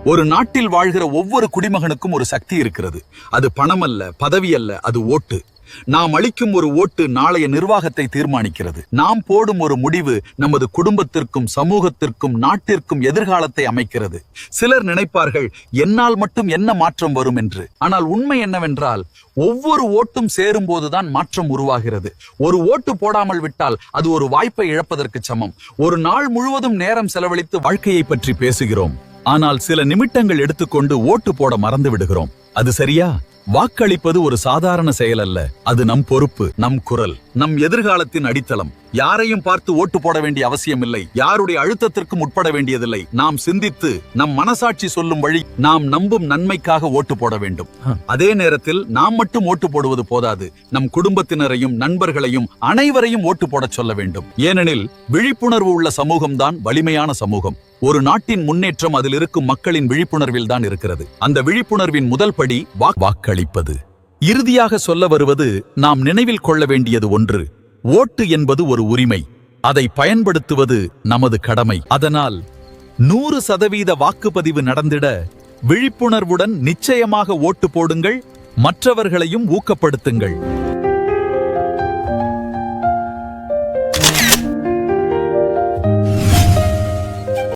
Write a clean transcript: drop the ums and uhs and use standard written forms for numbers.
ஒரு நாட்டில் வாழ்கிற ஒவ்வொரு குடிமகனுக்கும் ஒரு சக்தி இருக்கிறது. அது பணம் அல்ல, பதவி அல்ல, அது ஓட்டு. நாம் அளிக்கும் ஒரு ஓட்டு நாளைய நிர்வாகத்தை தீர்மானிக்கிறது. நாம் போடும் ஒரு முடிவு நமது குடும்பத்திற்கும், சமூகத்திற்கும், நாட்டிற்கும் எதிர்காலத்தை அமைக்கிறது. சிலர் நினைப்பார்கள், என்னால் மட்டும் என்ன மாற்றம் வரும் என்று. ஆனால் உண்மை என்னவென்றால், ஒவ்வொரு ஓட்டும் சேரும் போதுதான் மாற்றம் உருவாகிறது. ஒரு ஓட்டு போடாமல் விட்டால் அது ஒரு வாய்ப்பை இழப்பதற்கு சமம். ஒரு நாள் முழுவதும் நேரம் செலவழித்து வாழ்க்கையை பற்றி பேசுகிறோம். ஆனால் சில நிமிடங்கள் எடுத்துக்கொண்டு ஓட்டு போட மறந்து விடுகிறோம். அது சரியா? வாக்களிப்பது ஒரு சாதாரண செயல் அல்ல. அது நம் பொறுப்பு, நம் குரல், நம் எதிர்காலத்தின் அடித்தளம். யாரையும் பார்த்து ஓட்டு போட வேண்டிய அவசியம் இல்லை. யாருடைய அழுத்தத்திற்கும் உட்பட வேண்டியதில்லை. நாம் சிந்தித்து, நம் மனசாட்சி சொல்லும் வழி, நாம் நம்பும் நன்மைக்காக ஓட்டு போட வேண்டும். அதே நேரத்தில் நாம் மட்டும் ஓட்டு போடுவது போதாது. நம் குடும்பத்தினரையும், நண்பர்களையும், அனைவரையும் ஓட்டு போடச் சொல்ல வேண்டும். ஏனெனில் விழிப்புணர்வு உள்ள சமூகம்தான் வலிமையான சமூகம். ஒரு நாட்டின் முன்னேற்றம் அதில் இருக்கும் மக்களின் விழிப்புணர்வில் தான் இருக்கிறது. அந்த விழிப்புணர்வின் முதல் படி வாக்களிப்பது. இறுதியாக சொல்ல வருவது, நாம் நினைவில் கொள்ள வேண்டியது ஒன்று: ஓட்டு என்பது ஒரு உரிமை. அதை பயன்படுத்துவது நமது கடமை. அதனால் 100% வாக்குப்பதிவு நடந்திட விழிப்புணர்வுடன் நிச்சயமாக ஓட்டு போடுங்கள். மற்றவர்களையும் ஊக்கப்படுத்துங்கள்.